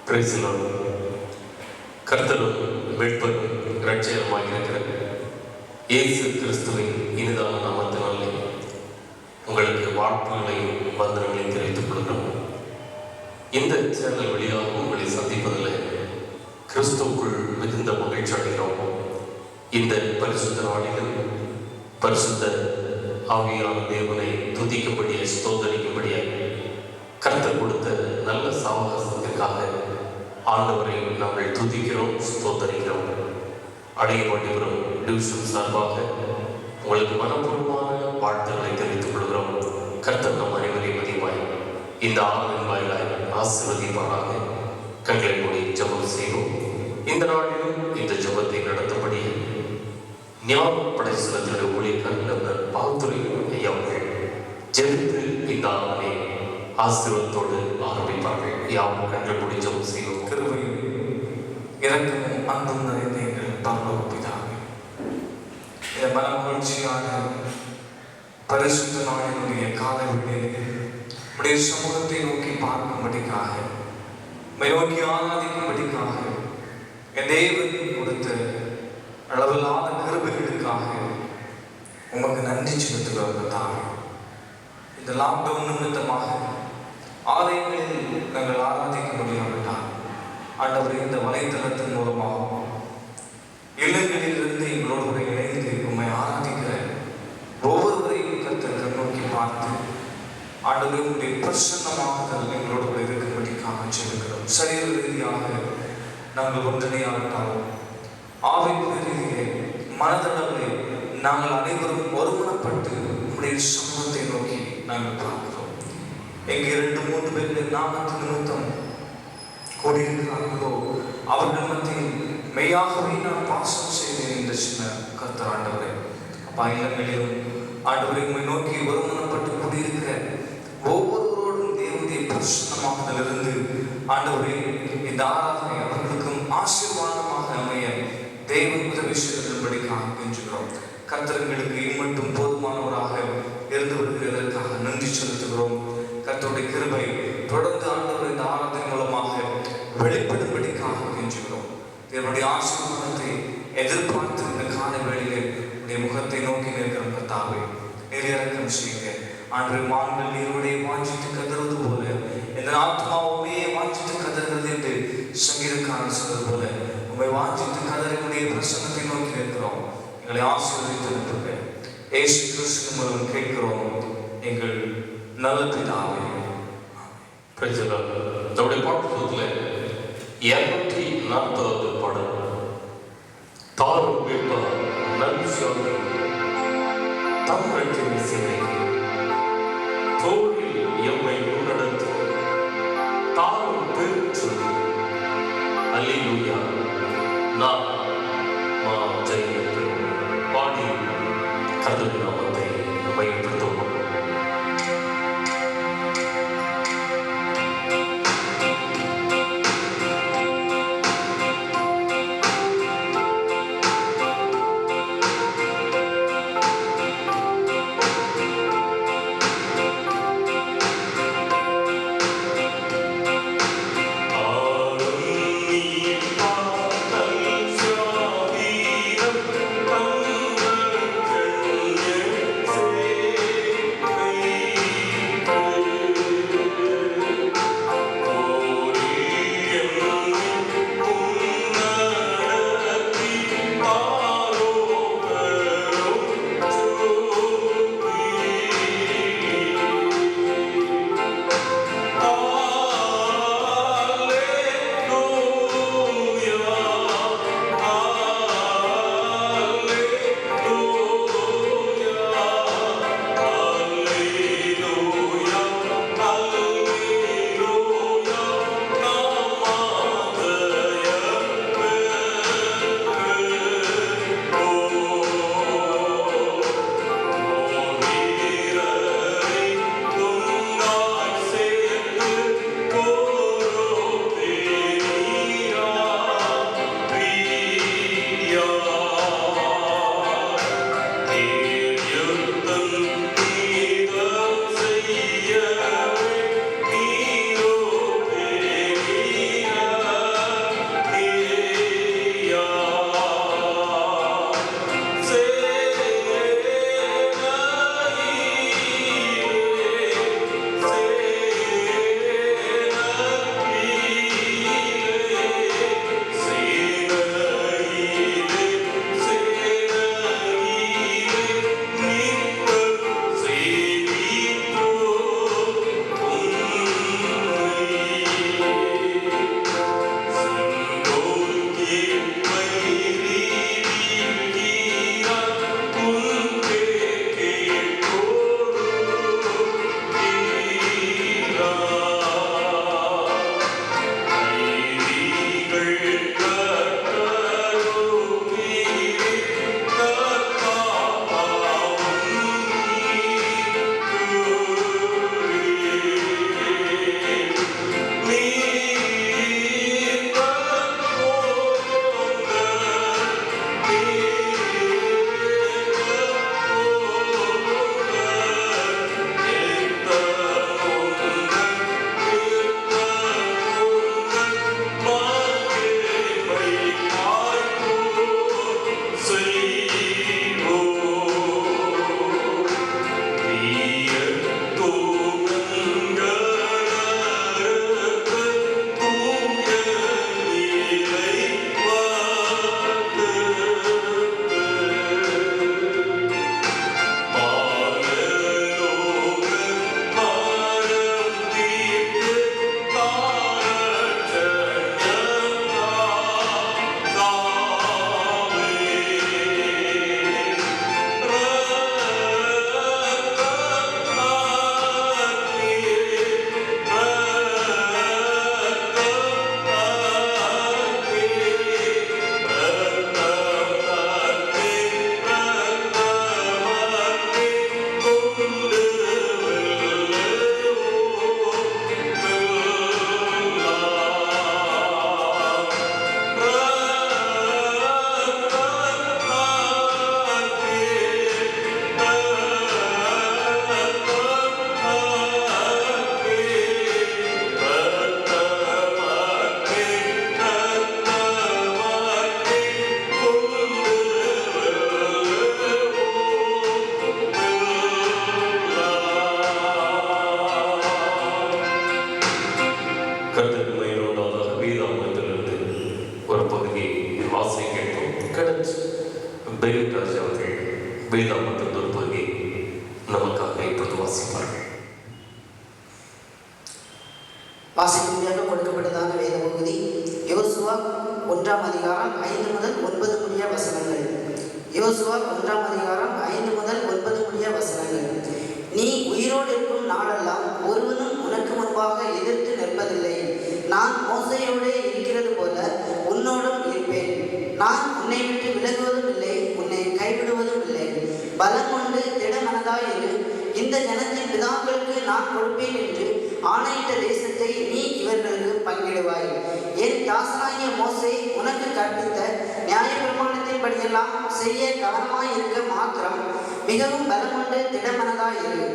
Praise the Lord. கர்த்தரும் மீட்பரும் இரட்சகருமாயிருக்கிற இயேசு கிறிஸ்துவின் இனிதான நாமத்தினாலே உங்களுக்கு வாழ்த்துக்களையும் வந்தனங்களையும் தெரிவித்துக் கொள்கிறோம். இந்த சேனல் வழியாக உங்களை சந்திப்பதில் கிறிஸ்துவுக்குள் மிகுந்த மகிழ்ச்சி அடைகிறோம். இந்த பரிசுத்த நாளிலும் பரிசுத்த ஆவியான தேவனை துதிக்கும்படியே ஸ்தோத்தரிக்கும்படியே கர்த்தர் கொடுத்த நல்ல சாவகாசத்திற்காக ஆண்டவரை நாங்கள் துதிக்கிறோம், ஸ்தோத்தரிக்கிறோம். அடையப்பட்டிபுரம் டிவிஷன் சார்பாக உங்களுக்கு மனப்பூர்வமான வாழ்த்துக்களை தெரிவித்துக் கொள்கிறோம். கர்த்தர் நம் அனைவரையும் அதிகமாய் இந்த ஆவின் வாயிலாய் ஆசீர்வதிப்பாராக. கண்களை மூடி ஜெபம் செய்வோம். இந்த நாளிலும் இந்த ஜெபத்தை நடத்தபடி ஞானப்படை சிலத்தினுடைய ஊழியர்கள் பால்துறை ஐயா அவர்கள் ஜெபித்து இந்த ஆவனை ஆசீர்வாதத்தோடு ஆரம்பிப்பார்கள். யாவும் கண்கள் மூடி ஜெபம் செய்வோம். கிருபையும் இரக்கமும் அன்பும் நிறைந்த எங்கள் பரலோக பிதாவே, இந்த மனமகிழ்ச்சியான பரிசுத்த நாளினுடைய காலை வேளையிலே உடைய சமூகத்தை நோக்கி பார்க்கும்படிக்காக, நோக்கி ஆராதிக்கும்படிக்காக என் தேவன் கொடுத்த அளவில்லாத கிருபைகளுக்காக உமக்கு நன்றி செலுத்துகிறோம் தாவே. இந்த லாக்டவுன் நிமித்தமாக ஆலயங்களில் நாங்கள் ஆராதிக்க முடியாவிட்டால் ஆண்டவரே, இந்த வலைத்தளத்தின் மூலமாக இல்லங்களிலிருந்து எங்களோடு இணைந்து உண்மை ஆராதிக்கிற ஒவ்வொருவரையும் கர்த்தர் நோக்கி பார்த்து ஆண்டவரே உங்களுடைய பிரசன்னமாகுதல் எங்களோடு இருக்கும்படிக்காக செல்கிறோம். சரீர ரீதியாக நாங்கள் ஒன்றிணையாவிட்டாலும் ஆவின் ரீதியிலே மனதளவிலே நாங்கள் அனைவரும் ஒருமனப்பட்டு உங்களுடைய சமூகத்தை நோக்கி நாங்கள் பார்க்கிறோம். எங்கே 2-3 பேர்கள் நாமத்தின் நிமித்தம் கூடியிருக்கிறார்களோ அவர்கள் மத்தியில் மெய்யாகவே நான் பாசம் செய்தேன் இந்த சின்ன கர்த்தர் ஆண்டவரே. அப்பா, இல்லங்களிலும் ஆண்டவரை உண்மை நோக்கி ஒருமனப்பட்டு கூடியிருக்கிற ஒவ்வொருவரோடும் தேவனுடைய பிரசன்னமாகதிலிருந்து ஆண்டவரே இந்த ஆராதனை அவர்களுக்கும் ஆசீர்வாதமாக அமைய தேவன் உதவி செய்வதன்படிக்காக கெஞ்சுகிறோம். கர்த்தர்களுக்கு இம்மட்டும் போதுமானவராக இருந்து வருகிறதற்காக நன்றி செலுத்துகிறோம். கர்த்தருடைய கிருபை தொடர்ந்து ஆண்டவர் இந்த ஆராதனை மூலமாக வெளிப்படும்படிக்காக கெஞ்சுகிறோம். தேவனுடைய ஆசீர்வாதத்தை எதிர்பார்த்து இந்த காலை வேளையிலே உடைய முகத்தை நோக்கி நிற்கிற கர்த்தாவே, நிறையிறக்கம் செய்யுங்க. ஆண்டு மான்கள் நீருடைய வாஞ்சித்து கதறுவது போல இந்த ஆத்மாவுமே வாஞ்சித்து கதறுகிறது என்று சங்கீதக்காரன் சொல்வது போல உண்மை வாஞ்சித்து கதறினுடைய பிரசன்னத்தை நோக்கி நிற்கிறோம். எங்களை ஆசீர்வதித்து நிற்க இயேசு கிறிஸ்து மூலம் கேட்கிறோம் எங்கள் நல்ல பிதாவே. நம்முடைய பாடத்தில் 240வது பாடல், தாரும் மீட்பா நல்சியோனை தம் ரட்சணை சேவைக்கு தோளில் எம்மை முன்னெடுத்து தாரும் பெற்று அல்லேலூயா நாம் ஜெயம் பாடி கர்த்தருடைய நாமத்தை மையப்படுத்துவோம். Yeah. பெலிராஜ் அவர்கள் வேதாமத்தின் ஒரு பகுதியை நமக்காக இப்பொழுது வாசிப்பார்கள். வாசிக்கும்படியாக கொடுக்கப்பட்டதான வேத பகுதி யோசுவா 1ஆம் அதிகாரம் 5 முதல் 9 முடிய வசனங்கள். யோசுவா 1ஆம் அதிகாரம் 5 முதல் 9 முடிய வசனங்கள். நீ உயிரோடு இருக்கும் நாளெல்லாம் ஒருவனும் உனக்கு முன்பாக எதிர்த்து நிற்பதில்லை. நான் மோசேயோடே இருக்கிறது போல உன்னோடும் இருப்பேன். நான் உன்னை விட்டு விலகுவதும் இல்லை, உன்னை கைவிடுவதும் இல்லை. பலம் கொண்டு திடமனதாயிரு. இந்த ஜனத்தின் பிதாக்களுக்கு நான் கொடுப்பேன் என்று ஆணையிட்ட தேசத்தை நீ இவர்களுக்கு பங்கிடுவாய். என் தாசனாகிய மோசே உனக்கு கற்பித்த நியாயப்பிரமாணத்தின்படியெல்லாம் செய்ய கவனமாய் இருக்க மாத்திரம் மிகவும் பலம் கொண்டு திடமனதாயிரு.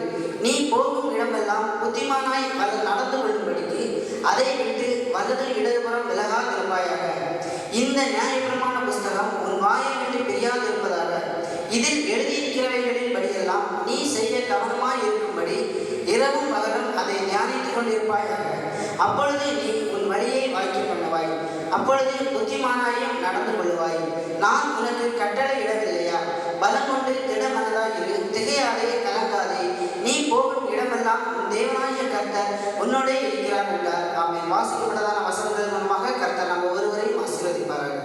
நீ போகும் இடமெல்லாம் புத்திமானாய் நடந்து கொள்ளும்படிக்கு அதை விட்டு வலது இடதுபுறம் விலகாதிருப்பாயாக. இந்த நியாயப்பிரமாண புஸ்தகம் உன் வாயை விட்டு பிரியாதிருப்பதாக. இதில் எழுதியிருக்கிறவைகளின் படியெல்லாம் நீ செய்ய கவனமாய் இருக்கும்படி இரவும் பகலும் அதை தியானித்துக் கொண்டிருப்பாயாக. அப்பொழுது நீ உன் வழியை வாய்க்க பண்ணுவாய், அப்பொழுது புத்திமானாயும் நடந்து கொள்ளுவாய். நான் உனக்கு கட்டளை இடவில்லையா? பலம் கொண்டு திடமனதாயிரு, திகையாதே, கலங்காதே. நீ போகும் இடமெல்லாம் உன் தேவனாகிய கர்த்தர் உன்னோடே இருக்கிறார் என்றார். ஆமென். வாசிக்கப்பட்டதான வசனங்கள் மூலமாக கர்த்தர் நம்ம ஒருவரையும் ஆசீர்வதிப்பார்கள்.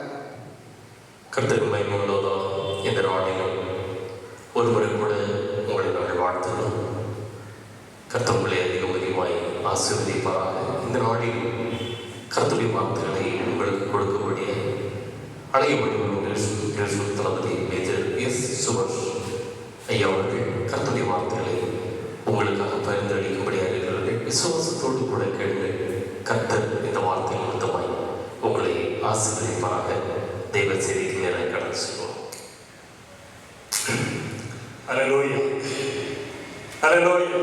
கர்த்தருக்கு மகிமை உண்டாவதாக. இந்த நாளிலும் ஒருமுறை கூட உங்களை நாங்கள் வாழ்த்துகிறோம். கர்த்தர் உங்களை அதிகமாய் ஆசீர்வதிப்பாராக. இந்த நாளில் கர்த்தருடைய வார்த்தைகளை உங்களுக்கு கொடுக்கக்கூடிய அழைய வடிவம் தளபதி மேஜர் எஸ். சுபாஷ் ஐயா அவர்கள் கர்த்தருடைய வார்த்தைகளை உங்களுக்காக பரிந்துரைக்கும்படியாக இருக்கிறார்கள். விசுவாசத்தோடு கூட கேளுங்கள். கர்த்தர் இந்த வார்த்தை நிமித்தமாய் உங்களை ஆசீர்வதிப்பாராக. தெய்வ செய்திக்கு நேராக கடந்து செல்வோம். அல்லேலூயா, அல்லேலூயா.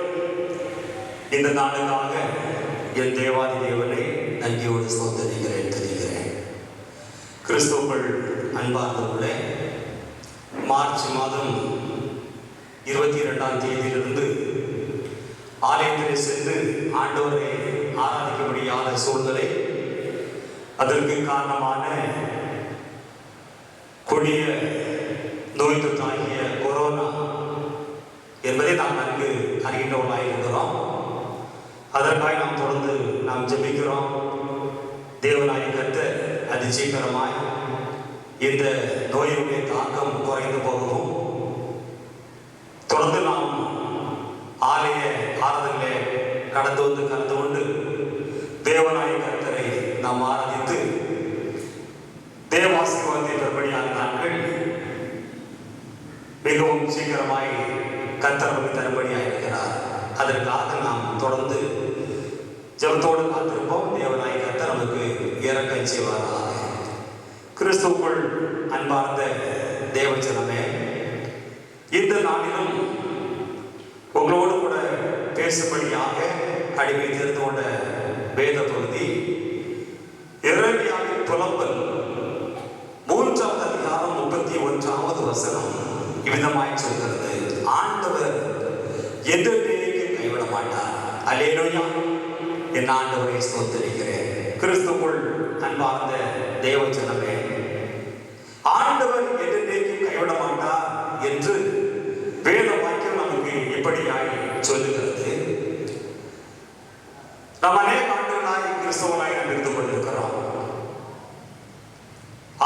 இந்த நாளுக்காக என் தேவாதி தேவனை நன்றியோடு ஸ்தோத்திரிக்கிறேன், துதிக்கிறேன். கிறிஸ்துவுக்குள் அன்பார்ந்தவர்களே, மார்ச் மாதம் 22ஆம் தேதியிலிருந்து ஆலயத்தில் சென்று ஆண்டவரை ஆராதிக்கும்படியான சூழ்நிலை, அதற்கு காரணமான கொடிய நோய் தொற்றாகிய கொரோனா என்பதை நாம் நன்கு அறிகின்றவர்களாக இருக்கிறோம். அதற்காக நாம் தொடர்ந்து நாம் ஜெபிக்கிறோம். தேவனாய் கர்த்தர் அதிசீக்கிரமாய் இந்த நோயினுடைய தாக்கம் குறைந்து போகவும், தொடர்ந்து நாம் ஆலய ஆராதனையிலே கலந்து கொண்டு தேவனாய் கர்த்தரை நாம் ஆராதித்து தேவாசீர்வாதத்தை பெறும்படியான நாட்கள் மிகவும் சீக்கிரமாய் கர்த்தர் நமக்கு தரும்படியாக இருக்கிறார். அதற்காக நாம் தொடர்ந்து ஜெபத்தோடு காத்திருப்போம். தேவனாய் கர்த்தர் நமக்கு இரக்கம் செய்வாராக. கிறிஸ்துவுக்குள் அன்பார்ந்த தேவஜனமே, இந்த நாளிலும் உங்களோடு கூட பேசும்படியாக அடிமை தெரிந்து கொண்ட வேத பகுதி எரேமியாவின் புலம்பல் 3ஆம் அதிகாரம் 31வது வசனம் இவ்விதமாய் சொல்கிறது. ஆண்டவர் என்றென்றைக்கு கைவிட மாட்டார். அல்லேலூயா. என் ஆண்டவரை ஸ்தோத்திரிக்கிறேன். கிறிஸ்துவுக்குள் அன்பார்ந்த தேவஜனமே, ஆண்டவர் என்றென்றைக்கு கைவிட மாட்டார் என்று வேத வாக்கியம் நமக்கு எப்படியாய் சொல்லுகிறது. நாம் அநேக ஆண்டுகளாய் கிறிஸ்தவனாய் நாம் இருந்து கொண்டிருக்கிறோம்.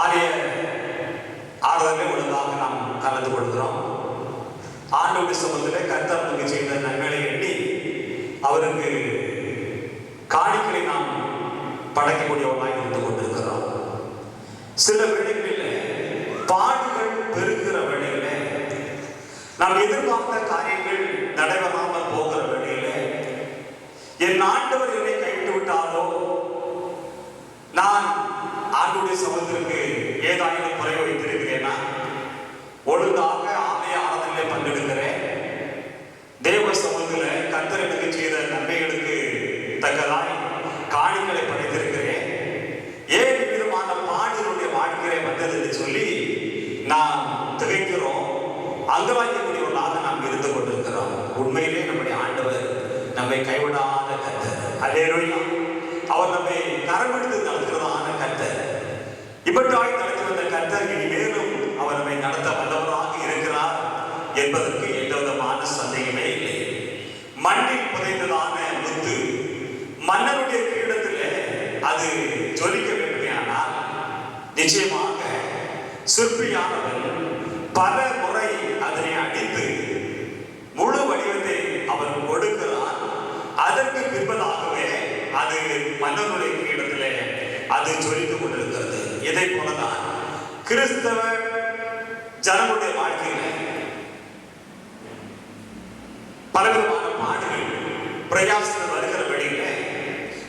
ஆலய ஆராதனை ஒழுங்காக நாம் கலந்து கொள்கிறோம். ஆண்டவருடைய சமூகத்திலே கர்த்தர் நமக்கு செய்த நன்மைகளை எண்ணி அவருக்கு காணிக்கையை நாம் படைக்கக்கூடியவர்களாக இருந்து கொண்டிருக்கிறோம். சில வேளைகளில் பாடுகள் பெருகிற வேளையில, நாம் எதிர்பார்த்த காரியங்கள் நடைபெறாமல் போகிற வேளையில, என் ஆண்டவர் என்னை கைவிட்டு விட்டாரோ, நான் ஆண்டவருடைய சமூகத்திற்கு ஏதாயிரம் குறை வைத்திருக்கிறேனா, ஒழுங்காக ஆலய ஆராதனையிலே பங்கெடுக்கிறேன், தேவ சமூகத்தில் கர்த்தர் எனக்கு செய்த நன்மைகளுக்கு தக்கதாய் காணிகளை படைத்திருக்கிறேன், ஏன் விதமான பாடுகளுடைய வாழ்க்கையை வந்தது என்று சொல்லி நாம் திகைக்கிறோம். அங்கவாய்க்கக்கூடியவர்களாக நாம் இருந்து கொண்டிருக்கிறோம். உண்மையிலே நம்முடைய ஆண்டவர் நம்மை கைவிடாத கர்த்தர். அல்லேலூயா. அவர் நம்மை கரமெடுத்து நடத்துகிறதான கர்த்தர். இப்பட்டாய் நடத்தி வந்த கர்த்தர் இனி மேலும் அவர் நம்மை நடத்த நிச்சயமாக சிற்பியானவன் பல முறை அதனை அடித்து முழு வடிவத்தை அவன் கொடுக்கிறான். அதற்கு பின்பதாகவே அது மன்னனுடைய இடத்திலே அது ஜொலித்து கொண்டிருக்கிறது. இதை போலதான் கிறிஸ்தவ ஜனங்களுடைய வாழ்க்கையில பலவிதமான பாடுகள் பிரயாசங்கள் வருகிற வழியில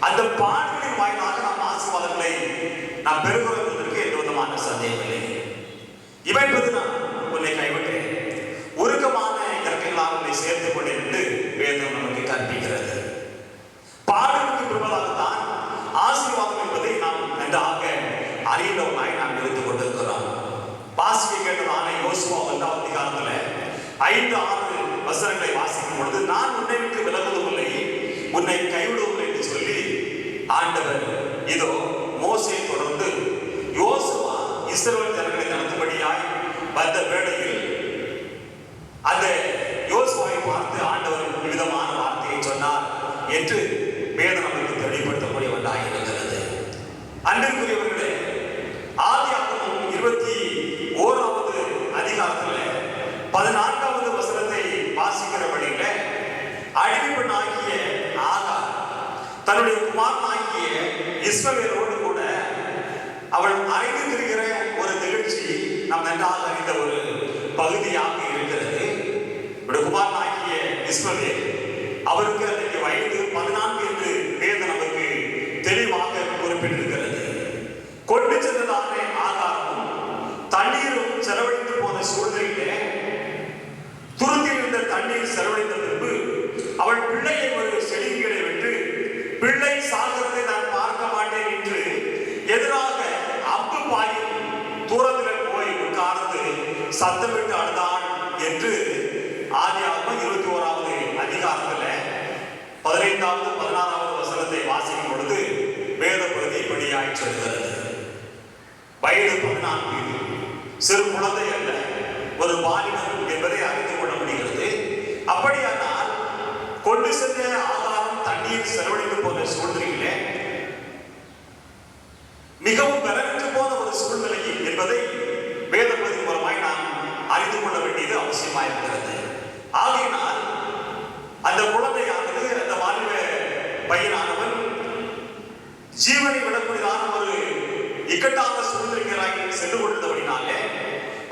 அந்த பாடுகளின் வாயிலாக நாம் ஆசீர்வாதங்களை நாம் பெறுகிறோம் என்பதற்கு எந்த விதமான சந்தேகம் இல்லை. இவைப்பது நான் உன்னை கைவிட்டேன், உருக்கமான இறக்கைகளால் உன்னை சேர்த்துக் கொண்டேன் என்று வேதம் நமக்கு கற்பிக்கிறது. பாடுகளுக்கு பின்பதாகத்தான் ஆசீர்வாதம் என்பதை நாம் நன்றாக அறிந்தவனாய் நாம் எடுத்துக் கொண்டிருக்கிறோம். வாசிக்க கேட்டதான யோசுவா 1ஆம் அதிகாரத்துல 5-6 வசனங்களை வாசிக்கும் பொழுது, நான் உன்னை விட்டு விலகுவதும் இல்லை, உன்னை கைவிடுவதில்லை என்று சொல்லி ஆண்டவர் இதோ மோசேயை தொடர்ந்து யோசுவா இஸ்ரவேல் ஜனங்களை நடத்தும்படியாய் வந்த வேளையில் அந்த யோசுவாவை பார்த்து ஆண்டவர் விதமான வார்த்தையை சொன்னார் என்று வேதம் நமக்கு தெளிவுபடுத்தக்கூடியவராக இருக்கிறது. அன்பிற்குரியவர்களே, ஆதியாகமம் 21ஆவது அதிகாரத்தில் 14வது வசனத்தை வாசிக்கிற வழியில அடிமைப்பெண்ணாகிய ஆகார் தன்னுடைய குமாரனாகிய இஸ்மவேலோடு கூட அவள் அறைந்து திரிகிற ஒரு நிகழ்ச்சி நாம் நன்றாக அறிந்த ஒரு பகுதியாக இருக்கிறது. குமாரனாகிய இஸ்மவேல் அவருக்கு அன்றைக்கு வயது 14 என்று வேதம் நமக்கு தெளிவாக குறிப்பிட்டிருக்கிறது. கொண்டு சென்றதான ஆகாரமும் தண்ணீரும் செலவழித்து போன சூழ்நிலையிலே துருத்தில் இருந்த தண்ணீர் செலவழித்த பின்பு அவள் பிள்ளையை ஒரு செடிகளை விட்டு, பிள்ளை சாகிறதை நான் பார்க்க மாட்டேன் என்று எதிராக அம்பு பாயும் தூரத்தில் போய் உட்கார்ந்து சத்தமிட்டு அழுதாள் என்று ஆதியாகமம் 21ஆவது அதிகாரத்தில் 15வது 16வது வசனத்தை வாசிக்கும் பொழுது வேத பகுதி இப்படியாய் சொல்கிறது. வயது 14, சிறு குழந்தை அல்ல, ஒரு வாலிபன் என்பதை அறிந்து கொள்ள முடிகிறது. அப்படியானால் கொண்டு சென்ற ஆகாரம் தண்ணீர் செலவழித்து போன சூழ்நிலையிலே மிகவும் பலனற்று போன ஒரு சூழ்நிலை என்பதை வேத பகுதி மூலமாய் நாம் அறிந்து கொள்ள வேண்டியது அவசியமாயிருக்கிறது. ஆகையினால் அந்த குழந்தையானது, அந்த வாலிப பையனானவன் ஜீவனை விடக்கூடியதான ஒரு இக்கட்டான சூழ்நிலைகளாக சென்று கொண்டிருந்தபடினாலே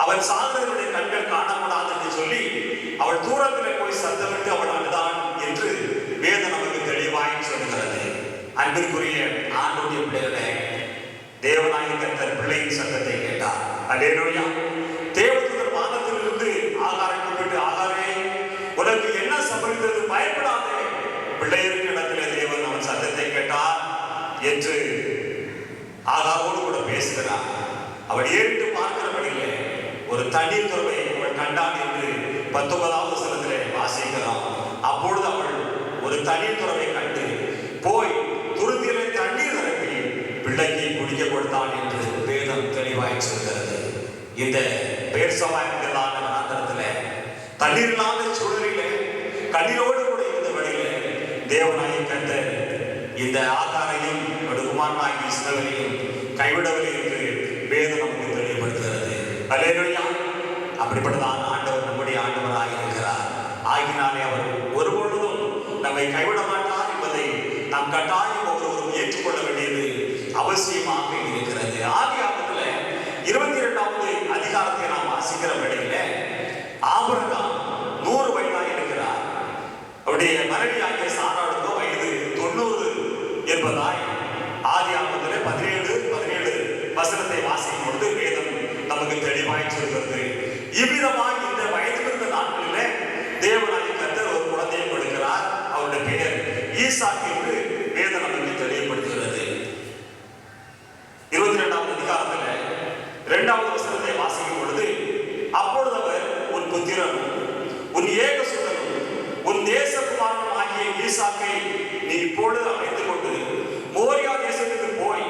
அவன் சாதனையுடைய கண்கள் காணப்படாது என்று சொல்லி அவள் தூரத்தில் போய் சத்தமிட்டு அவள் அழுதான் என்று வேதம் நமக்கு தெளிவாய் சொல்கிறது. அன்பிற்குரிய ஆண்டவருடைய பிள்ளைகளே, தேவனாகிய கர்த்தர் பிள்ளையின் சத்தத்தை கேட்டார். அல்லேலூயா. தேவதூதர் வானத்திலிருந்து ஆகாரை கூப்பிட்டு, ஆகாரே, உனக்கு என்ன சம்பவித்தது, பயப்படாதே. பிள்ளையின் இடத்திலே தேவன் அவன் சத்தத்தை கேட்டார் என்று ஆகாரோடு கூட பேசுகிறார். அவள் ஏறிட்டு பார்க்கிறபடியிலே ஒரு தண்ணீர் துறவை அவள் கண்டான் என்று 19வது வசனத்திலே வாசிக்கிறோம். அப்பொழுது அவள் ஒரு தண்ணீர் துறவை கண்டு போய் துருத்திலே தண்ணீர் நிரப்பி பிள்ளைக்கு குடிக்க கொடுத்தான் என்று வேதம் தெளிவாய் சொல்கிறது. இந்த பேர்சபா என்கிறதான வனாந்தரத்திலே தண்ணீர் இல்லாத சூழலிலே கண்ணீரோடு கூட இருந்த வழியிலே தேவனாகிய கர்த்தர் இந்த ஆகாரையும் குமாரனாகிய இஸ்மவேலையும் கைவிடவில்லை என்று வேதம் நமக்கு தெளிவுபடுத்துகிறது. அல்லேலூயா. அப்படிப்பட்டதான் ஆண்டவர் நம்முடைய ஆண்டவராக இருக்கிறார். ஆகினாலே அவர் ஒருபொழுதும் நம்மை கைவிட மாட்டார் என்பதை நாம் கட்டாயம் ஒவ்வொருவரும் ஏற்றுக்கொள்ள வேண்டியது அவசியமாக இருக்கிறது. ஆதியாகமத்தில் 22வது அதிகாரத்தை நாம் வாசிக்கிற வேளையில ஆபிரகாம் 100 வயதாக இருக்கிறார். அவருடைய மனைவியாகிய சாராளுக்கோ வயது 90 என்பதாய் ஆதியாகமத்தில் 17 வசனத்தை வாசிக்கும் பொழுது வேதம் நமக்கு தெளிவாய் சொல்கிறது. இவ்விதமாய் இந்த வயதிலிருந்த நாட்களிலே தேவனாகிய கர்த்தர் ஒரு குழந்தையை கொடுக்கிறார். அவருடைய பெயர் ஈசாக் என்று வேதம் நமக்கு தெளிவுபடுத்துகிறது. 22வது அதிகாரத்தில் 2வது வசனத்தை வாசிக்கும் பொழுது, அப்பொழுது அவர் உன் புத்திரனும் உன் ஏகசுதனும் உன் தேசகுமாரனும் ஆகிய ஈசாக்கை நீ இப்பொழுது அழைத்துக் கொண்டு மோரியா தேசத்துக்கு போய்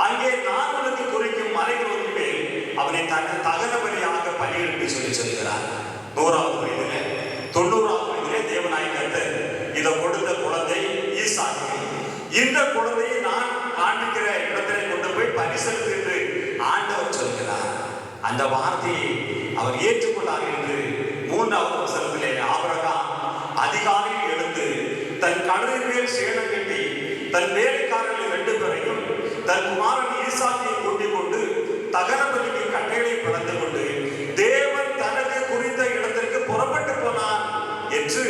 அங்கே நான் உனக்கு குறிக்கும் மலைகளுக்கு மேல் அவனை தகன பலியாக பலியிட்டு சொல்லி சொல்கிறார். 100வது வயதிலே 90வது வயதிலே தேவனாகிய கர்த்தர் இதை கொடுத்த குழந்தை ஈசாக்கு. இந்த குழந்தையை நான் காண்பிக்கிற இடத்திலே கொண்டு போய் பரிசெலுத்து என்று ஆண்டவர் அந்த வார்த்தையை அவர் ஏற்றுக்கொண்டார் என்று 3வது வசனத்திலே ஆபிரகாம் அதிகாலையில் எழுந்து தன் கழுதை மேல் சேணம் கட்டி தன் வேலைக்காரர்கள் 2 பேரையும் தன் குமாரன் ஈசாக்கை கூட்டிக் கொண்டு தகன பலிக்கு கட்டைகளை பிளந்து கொண்டு தேவன் தனக்கு குறித்த இடத்திற்கு புறப்பட்டு போனார் என்று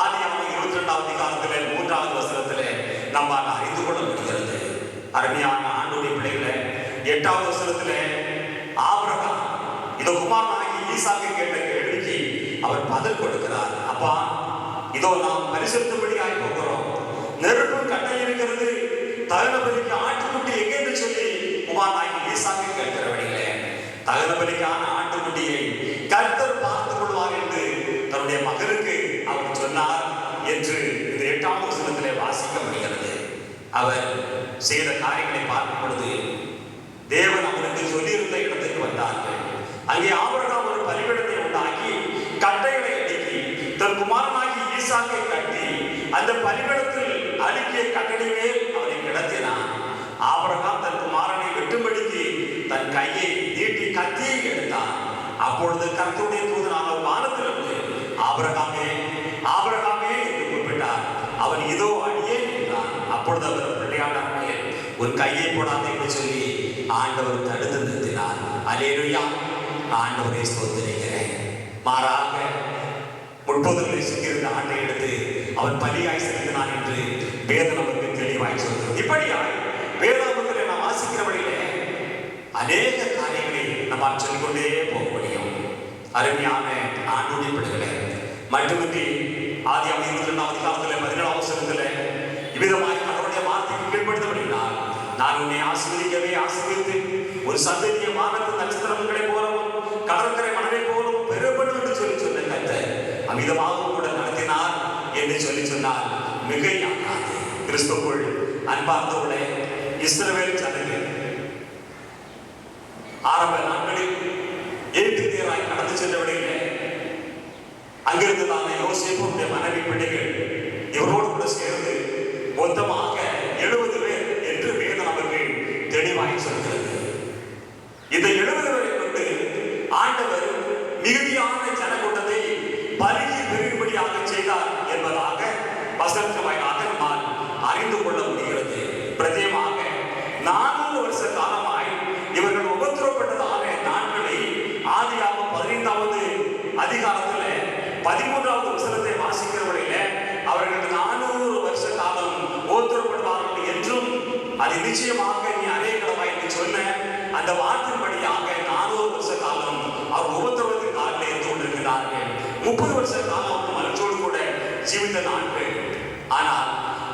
ஆதியாகமம் 22வது அதிகாரத்திலே 3வது வசனத்திலே நம்மால் அறிந்து கொள்ள முடிகிறது. அருமையான ஆண்டவருடைய பிள்ளைகளே, 8வது வசனத்திலே ஆபிரகாம் இதோ குமாரனாகி ஈசாக்கை கேட்ட கேள்விக்கு அவர் பதில் கொடுக்கிறார். அப்பா, இதோ நாம் பரிசுத்தபடியாய் போகிறோம், நெருப்பு கட்டை இருக்கிறது, தகன பலிக்கு ஆட்டுக்குட்டி எங்கே என்று சொல்லி குமாரனாகி ஈசாக்கை கேட்கிற வழியிலே தகன பலிக்கான ஆட்டுக்குட்டியை கர்த்தர் பார்த்துக் கொள்வார் என்று தன்னுடைய மகனுக்கு அவர் சொன்னார் என்று இந்த 8வது வசனத்திலே வாசிக்க முடிகிறது. அவர் செய்த காரியங்களை பார்க்கும் பொழுது தேவன் அவருக்கு சொல்லியிருந்த இடத்துக்கு வந்தார்கள். அங்கே ஆபிரகாம் ஒரு பலிபீடத்தை உண்டாக்கி கட்டைகளை அடுக்கி தன் குமாரனாகி ஈசாக்கை கட்டி அந்த பலிபீடத்தில் அடுக்கிய கட்டளை மேல் அவனை கிடத்தினான். ஆபிரகாம் தன் குமாரனை வெட்டும்படிக்கு தன் கையை நீட்டி கத்தியை எடுத்தான். அப்பொழுது கர்த்தருடைய தூதனான வானத்திலிருந்து ஆபிரகாமே, ஆபிரகாமே என்று கூப்பிட்டார். அவன் இதோ அடியேன் என்றான். அப்பொழுது அவர் பிள்ளையாண்டார், உன் கையை போடாதே என்று சொல்லி ஆண்டவர் தடுத்து நிறுத்தினார். அல்லேலூயா, ஆண்டவரை ஸ்தோத்திரிக்கிறேன். மாறாக முற்போதுகளை சிக்கியிருந்த ஆண்டை எடுத்து அவன் பலியாய் செலுத்தினான் என்று வேதம் நமக்கு தெளிவாய் சொல்கிறது. இப்படியாய் வேதாகமத்திலே நாம் வாசிக்கிறபடியிலே அநேக காரியங்களை நம்மால் சொல்லிக்கொண்டே போக முடியும். அருமையான ஆண்டவருடைய பிள்ளைகளே, மட்டுமின்றி ஆதியாகமம் 22வது அதிகாரத்திலே 17வது வசனத்திலே இவ்விதமாய் அவருடைய வார்த்தைக்கு கீழ்ப்படுத்தப்படுகிறார். நான் உன்னை ஆசீர்வதிக்கவே ஆசீர்வதித்து ஒரு சந்ததியை வானத்து நட்சத்திரங்களை போலவும் கடற்கரை மணலை போலவும் பெரும்படும் என்று சொல்லி சொன்ன கர்த்தர் அமிதமாக கூட நடத்தினார் என்று சொல்லி சொன்னால் மிகையாகாது. கிறிஸ்துவுக்குள் அன்பார்ந்தவர்களே, இஸ்ரவேல் ஜனங்கள் ஆரம்ப நாட்களில் எகிப்து தேராய் கடந்து சென்றவர்களே, அங்கிருந்து தானே யோசேப்புடைய மனைவி பிள்ளைகள் இவரோடு கூட சேர்ந்து மொத்தமாக 70 பேர் என்று வேதம் நமக்கு தெளிவாய் சொல்கிறது. இந்த 70 பேரை கொண்டு ஆண்டவர் மிகுதியான ஜனக்கூட்டத்தை பருகி பெருகும்படியாக செய்தார் என்பதாக வசனத்தின் வாயிலாக நம்மால் அறிந்து கொள்ள முடிகிறது. பிரத்யேகமாக 400 வருஷ காலமாய் இவர்கள் உபத்திரப்பட்டதான நாட்களை ஆதியாகமம் 15வது அதிகாரத்தில் 13வது வசனத்தை வாசிக்கிற வழியில அவர்கள் 400 வருஷ காலம் உபத்திரப்படுவார்கள் என்றும் அது நிச்சயமாக நீ அநேகமாய் என்று சொன்ன அந்த வார்த்தையின்படியாக 400 வருஷ காலம் அவர் உபத்திரவத்தின் காலத்தில் இருந்து கொண்டிருக்கிறார்கள். 30 வருஷ காலம் மனச்சோடு கூட ஜீவித்த நாட்கள். ஆனால்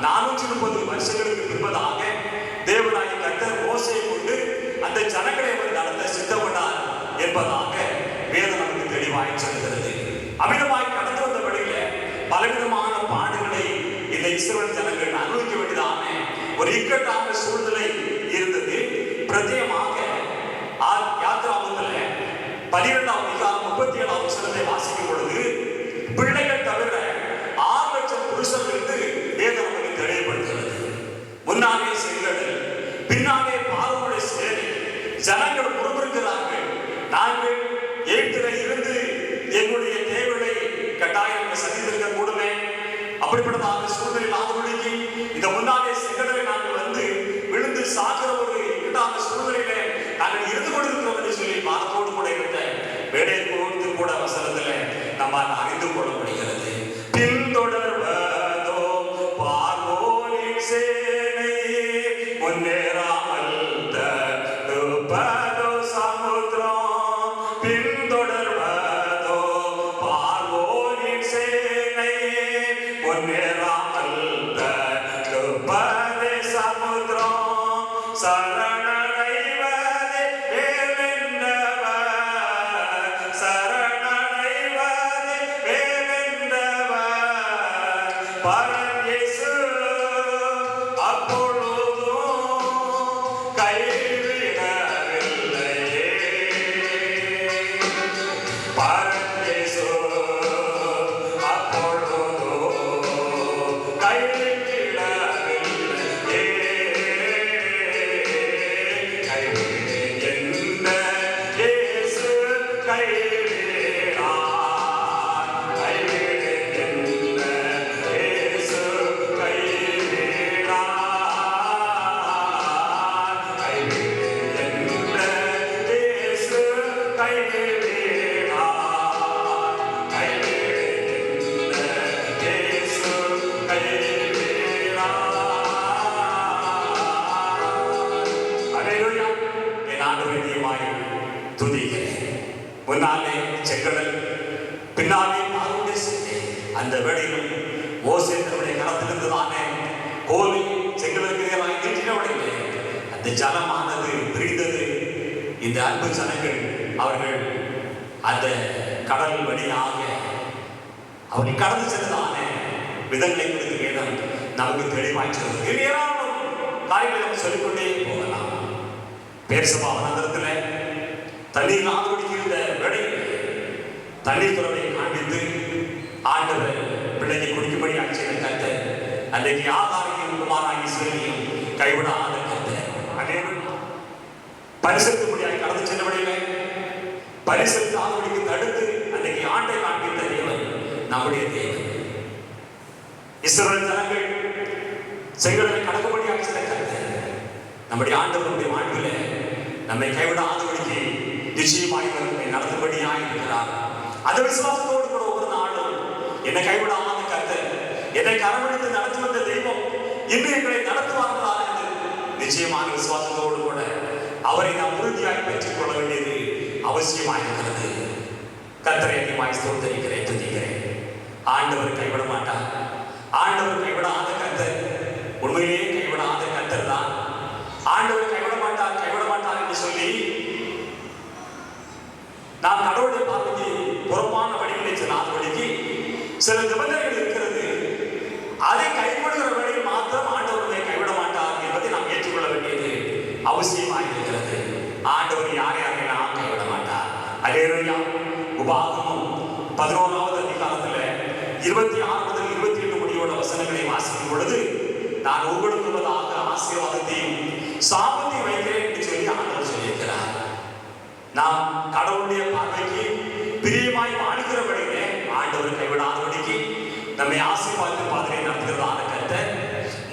430 வருஷங்களுக்கு பின்பதாக தேவனாகிய கர்த்தர் மோசேயை கொண்டு அந்த ஜனங்களை அவர் நடத்த சித்தப்பட்டார் என்பதாக வேதம் நமக்கு தெளிவாய் சொல்கிறது. அமிதமாய் கடந்து வந்த வழியில பலவிதமான பாடுகளை இந்த இஸ்ரவேல் ஜனங்கள் அனுபவிக்க வேண்டியதான ஒரு இக்கட்டான சூழ்நிலை இருந்தது. பிரத்யேகமாக யாத்திராகமத்தில் 12வது அதிகாரம் 37வது வசனத்தை வாசிக்கும் பொழுது பிள்ளைகள் தவிர 6 லட்சம் புருஷர்கள் என்று வேதம் நமக்கு தெளிவுபடுத்துகிறது. முன்னாலே செங்கடல், பின்னாலே பார்வோனுடைய சேனை, ஜனங்கள் முறுமுறுக்கிறார்கள். நாங்கள் எகிப்திலே இருந்து எங்களுடைய தேவைகளை கட்டாயம் சந்தித்திருக்க கூடுமே, அப்படிப்பட்டதாக சூழ்நிலையில் ஆதரவளிக்கு இந்த முன்னாலே செங்கடலை நாங்கள் வந்து விழுந்து சாகிற ஒரு இக்கட்டான சூழ்நிலையில நாங்கள் இருந்து கொண்டிருக்கிறோம் என்று சொல்லி பாரத்தோடு கூட இருந்த வேடை கொடுத்து கூட வசனத்துல நம்மால் அறிந்து கொள்ள முடிகிறது. பின்தொடர்வதோ பார்வோனின் சேனை, முன்னேறாமல் தடுப்பதோ சமுத்திரம். பின்தொடர்வதோ பார்வோனின் சேனை, முன்னேறாமல் தடுப்பதே சமுத்திரம். சரணடைவதே வேலென்றவர், சரணடைவதே வேலென்றவர். பரன் இயேசு அப்பொழுதும் கைவிடவில்லை. ஆண்டவரையுமாய் துதிக்கிறேன். முன்னாலே செங்கடல், பின்னாலே பார்வோனுடைய சேனை. அந்த வேளையிலும் மோசே தன்னுடைய கரத்திலிருந்து தானே கோலை செங்கடலுக்கு எதிராக நீட்டினவடையிலே அந்த ஜலமானது பிரிந்தது. இந்த அன்பு ஜனங்கள் அவர்கள் அந்த கடல் வழியாக அவரை கடந்து சென்றதான விதங்களை குறித்து வேதம் நமக்கு தெளிவாய்ச்சது. ஏராளம் காரியங்களை நம்ம சொல்லிக்கொண்டே போகலாம். பேர்சபா வனாந்தரத்தில் தண்ணீர் நாடுபடிக்கு இருந்த வேளையில் தண்ணீர் துறவை காண்பித்து ஆண்டவர் பிள்ளையை குடிக்கும்படி ஆட்சியை கத்த அன்றைக்கு ஆகாரையும் குமாராகி சிலையும் கைவிடாத கத்த அதே பரிசெலுத்தும்படியாக கடந்து சென்ற வழியில பரிசெலுத்து ஆதவடிக்கு தடுத்து அன்றைக்கு ஆண்டை காண்பித்த தேவன் நம்முடைய தேவன். இஸ்ரவேல் ஜனங்கள் செங்கடலை கடக்கும்படியாக சில கத்த நம்முடைய ஆண்டவருடைய வாழ்வில நம்மை கைவிடாதபடிக்கு நிச்சயமாய் நம்மை நடத்தும்படியாக இருக்கிறார். அந்த விசுவாசத்தோடு கூட ஒவ்வொரு நாளும் என்னை கைவிடாத கர்த்தர், என்னை கரவெடுத்து நடத்தி வந்த தெய்வம் இன்னும் எங்களை நடத்துவார்களா என்று நிச்சயமான விசுவாசத்தோடு கூட அவரை நாம் உறுதியாக பெற்றுக் கொள்ள வேண்டியது அவசியமாக இருக்கிறது. கர்த்தரை அதிகமாய் ஸ்தோத்திரிக்கிறேன், துதிக்கிறேன். ஆண்டவர் கைவிட மாட்டார். ஆண்டவர் கைவிடாத கர்த்தர், உண்மையிலேயே கைவிடாத கர்த்தர் தான். ஆண்டவர் கைவிட மாட்டார், கைவிட மாட்டார் என்று சொல்லி நாம் கடவுளுடைய பார்வைக்கு புறமான வழிகளை செல்லாதபடிக்கு சில நிபந்தனைகள் இருக்கிறது. அதை கைவிடுகிற வேளையில் மாத்திரம் ஆண்டவரை கைவிட மாட்டார் என்பதை நாம் ஏற்றுக்கொள்ள வேண்டியது அவசியமாக இருக்கிறது. ஆண்டவர் யார் யாரையெல்லாம் கைவிட மாட்டார். அல்லேலூயா. உபாகமம் 11வது அதிகாரத்தில் 26 முதல் 28 முடியோட வசனங்களை வாசிக்கும் பொழுது, நான் உங்களுக்கு உள்ளதாக ஆசீர்வாதத்தையும் சாபத்தையும் வைக்கிறேன் என்று சொல்லி ஆண்டவர் சொல்லியிருக்கிறார். நாம் கடவுளுடைய பார்வைக்கு பிரியமாய் வாழ்கிற வழியிலே ஆண்டவர் கைவிடாதபடிக்கு நம்மை ஆசீர்வாதத்தின் பாதையை நடத்துகிறதான கர்த்தர்,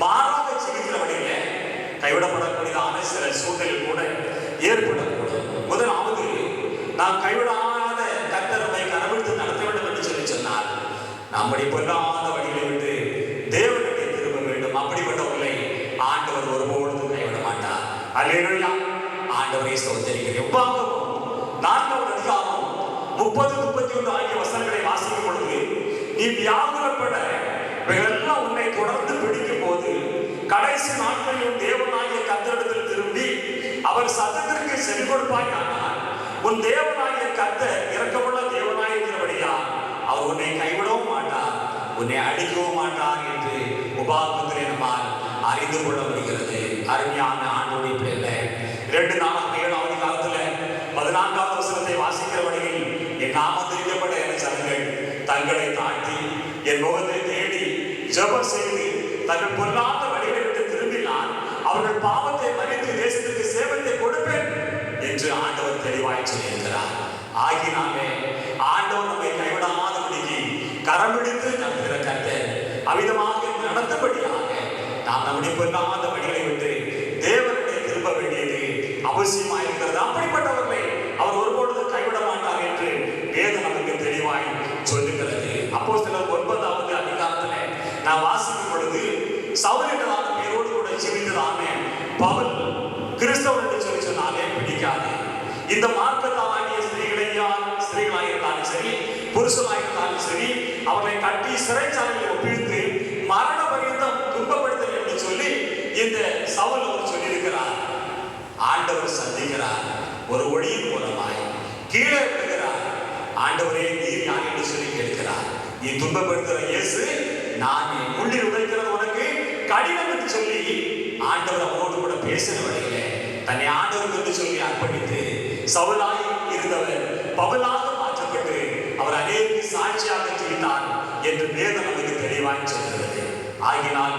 மாறாக ஜீவிக்கிற வழியிலே கைவிடப்படக்கூடியதான சில சூழ்நிலை கூட ஏற்படக்கூடும். முதலாவது, நாம் கைவிடாத கர்த்தர் நம்மை கரவெடுத்து நடத்த வேண்டும் என்று சொல்லி சொன்னார். நம்முடைய பொல்லாத வழிகளை விட்டு தேவனுடைய திரும்ப வேண்டும். அப்படிப்பட்டவர்களை ஆண்டவர் ஒருபொழுதும் கைவிட மாட்டார். அல்லேலூயா. ஆண்டவரை ஸ்தோத்திரிக்கிறேன். உபாகமம் 4வது அதிகாரம் 30-31 ஆகிய வசனங்களை வாசிக்கும் பொழுது, நீ வியாகுலப்பட இவைகளெல்லாம் உன்னை தொடர்ந்து பிடிக்கும் போது கடைசி நாட்களிலும் தேவனாகிய கர்த்தரிடத்தில் திரும்பி அவர் சத்தத்திற்கு செவி கொடுப்பாயானால் உன் தேவனாகிய கர்த்தர் இரக்கமுள்ள தேவனாயிருக்கிறபடியா அவர் உன்னை கைவிடவும் மாட்டார், உன்னை அடிக்கவும் மாட்டார் என்று உபாகமத்திலே நம்மால் அறிந்து கொள்ள முடிகிறது. அருமையான ஆண்டவருடைய பிள்ளைகளே, 2-7 அதிகாரத்துல 14வது வசனத்தை வாசிக்கிற வழியில், என் நாமம் தெரிவிக்கப்பட்ட என் ஜனங்கள் தங்களை தாழ்த்தி என் முகத்தை தேடி ஜெபம் செய்து தங்கள் பொல்லாத வழிகளை விட்டு திரும்பினால் அவர்கள் பாவத்தை மன்னித்து தேசத்திற்கு சேவத்தை கொடுப்பேன் என்று ஆண்டவர் தெளிவாய் சொல்லியிருக்கிறார். ஆகினாலே ஆண்டவர் நம்மை கைவிடாதபடிக்கு கரம் பிடித்து நடத்துகிற கர்த்தர் அவிதமாக நடத்தபடியாக நாம் நம்முடைய பொல்லாத வழிகளை விட்டு தேவனுடைய திரும்ப வேண்டியது அவசியமாக இருக்கிறது. அப்படிப்பட்டவர்களை அவர் ஒருபொழுது கைவிட மாட்டார் என்று வேதம் நமக்கு தெளிவாய் சொல்லுகிறது. அப்போஸ்தலர் 9வது அதிகாரத்துல நான் வாசிக்கும் பொழுது, சவுல் என்றதான பேரோடு கூட ஜீவித்ததான பவுல் கிறிஸ்தவர் என்று சொல்லி சொன்னாலே பிடிக்காது. இந்த மார்க்கத்தாலாகிய ஸ்திரீகளாக இருந்தாலும் சரி, புருஷனாக இருந்தாலும் சரி, அவர்களை கட்டி சிறைச்சாலையில் ஒப்பிழ்த்து மரண பரியந்தம் துன்பப்படுத்தல் என்று சொல்லி இந்த சவுல் அவர் சொல்லியிருக்கிறார். ஆண்டவர் சந்திக்கிறார். ஒரு ஒளியின் மூலமாய் கீழே விடுகிறார். ஆண்டவரே நீர் யார் என்று சொல்லி கேட்கிறார். நீ துன்பப்படுத்துகிற இயேசு நானே, உள்ளில் உடைக்கிறது உனக்கு கடினம் என்று சொல்லி ஆண்டவர் அவரோடு கூட பேசின வழியிலே தன்னை ஆண்டவருக்கு என்று சொல்லி அர்ப்பணித்து சவுலாய் இருந்தவர் பவுலாக மாற்றப்பட்டு அவர் அநேக சாட்சியாக செய்தார் என்று வேதம் நமக்கு தெளிவாய் சொல்கிறது. ஆகினால்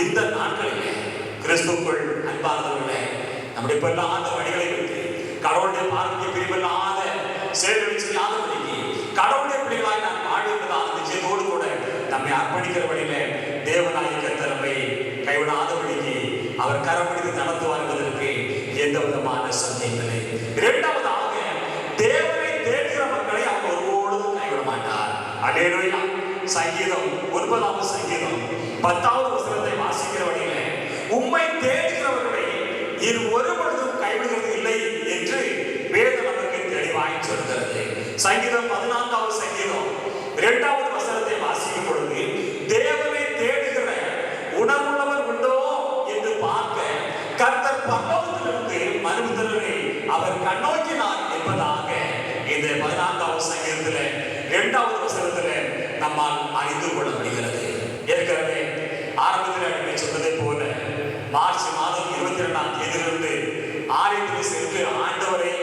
இந்த நாட்களிலே கிறிஸ்துவுக்குள் அன்பார்ந்தவர்களே, நம்முடைய பொல்லாத வழிகளை விட்டு கடவுளுடைய பார்வைக்கு பிரிவில்லாத செயல்களை செய்யாதபடிக்கு கடவுளுடைய பிள்ளைகளாய் நாம் வாழ்வதான நிச்சயத்தோடு கூட நம்மை அர்ப்பணிக்கிற வழியிலே தேவனாகிய கர்த்தர் நம்மை கைவிடாதபடிக்கு அவர் கரம் பிடித்து நடத்துவார் என்பதற்கு எந்த விதமான சந்தேகமில்லை. இரண்டாவதாக, தேவனை தேடுகிற மக்களை அவர் ஒருபொழுதும் கைவிட மாட்டார். அல்லேலூயா. சங்கீதம் 9வது சங்கீதம் 10வது வசனத்தை வாசிக்கிற வழியிலே, உம்மை தேடுகிறவர்களை நீர் ஒருபொழுதும் கைவிடுகிறது இல்லை என்று சங்கீதம் 14வது சங்கீதம் 2வது வசனத்தை வாசிக்கும் பொழுது, தேவனை தேடுகிற உணர்வுள்ளவர் உண்டோ என்று பார்க்க கர்த்தர் பரலோகத்திலிருந்து மனுபுத்திரரை அவர் கண்ணோக்கினார் என்பதாக இந்த 14வது சங்கீதத்தில் 2வது வசனத்தில் நம்மால் அறிந்து கொள்ள முடிகிறது. ஏற்கனவே ஆரம்பத்தில் அடிமை சொன்னதை போல மார்ச் மாதம் 22ஆம் தேதியிலிருந்து ஆலயத்தில் சென்று ஆண்டவரை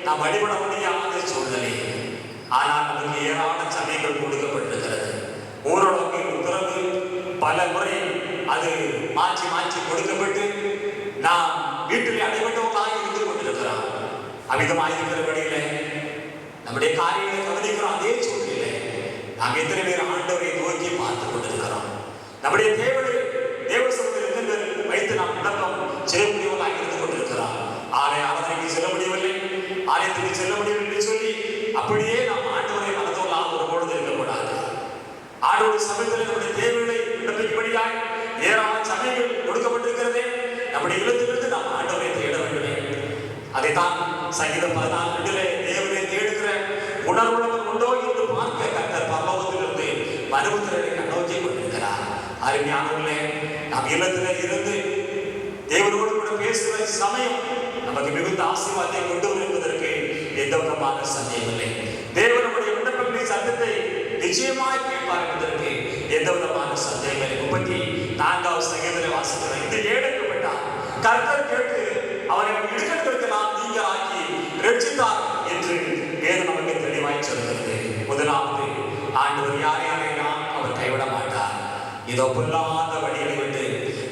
நாம் வழிபட முடியாத சூழ்நிலை. ஆனால் நமக்கு ஏராளமான சமயங்கள் கொடுக்கப்பட்டிருக்கிறது. ஊரடங்கு உத்தரவு பல முறை அது மாற்றி மாற்றி கொடுக்கப்பட்டு நாம் வீட்டில் அடைபட்டவர்களாக இருந்து கொண்டிருக்கிறோம். அமிதமாக இருக்கிற வழியில நம்முடைய காரியங்களை கவனிக்கிறோம். அதே சூழ்நிலை நாம் எத்தனை பேர் ஆண்டவரை நோக்கி பார்த்து கொண்டிருக்கிறோம். நம்முடைய தேவசத்தில் வைத்து நாம் விண்ணப்பம் செய்ய முடியவர்களாக இருந்து கொண்டிருக்கிறோம். ஆலய ஆராதனைக்கு செல்ல முடியவில்லை, ஆலயத்துக்கு செல்ல முடியவில்லை என்று சொல்லி அப்படியே நாம் ஆண்டவரை மனதோலாக ஒரு பொழுது இருக்கக்கூடாது. ஆண்டவருடைய சமயத்தில் நம்முடைய தேவைகளை விண்ணப்பிக்கும்படியாய் ஏராளமான சமயங்கள் கொடுக்கப்பட்டிருக்கிறதே. நம்முடைய இல்லத்திலிருந்து நாம் ஆண்டவரை தேட வேண்டுமே. அதைத்தான் சங்கீதம் 14 தேவனை தேடுகிற உணர்வுள்ளவர் உண்டோ என்று பார்க்க கர்த்தர் பரலோகத்திலிருந்து மனுபுத்திரரை கண்ணோக்கி கொண்டிருக்கிறார். அருமையானவர்களே, நாம் இல்லத்தில் இருந்து தேவனோடு கூட பேசுகிற சமயம் நமக்கு மிகுந்த ஆசீர்வாதத்தை கொண்டு வரும் என்பதற்கு எந்த விதமான சந்தேகமில்லை. தேவன் நம்முடைய விண்ணப்பங்களை சத்தத்தை நிச்சயமாய் கேட்பார் என்பதற்கு எந்த விதமான சந்தேகமில்லை. 34வது சங்கீதத்தில் வாசிக்கிறோம், இந்த ஏழைக்கப்பட்டார் கர்த்தர் கேட்டு அவரை இடுக்கண்களுக்கெல்லாம் நீங்களாக்கி ரட்சித்தார் என்று வேதம் நமக்கு தெளிவாய் சொல்கிறது. முதலாவது, ஆண்டவர் யார் யாரையெல்லாம் அவர் கைவிட மாட்டார். இதோ பொல்லாத வழிகளை விட்டு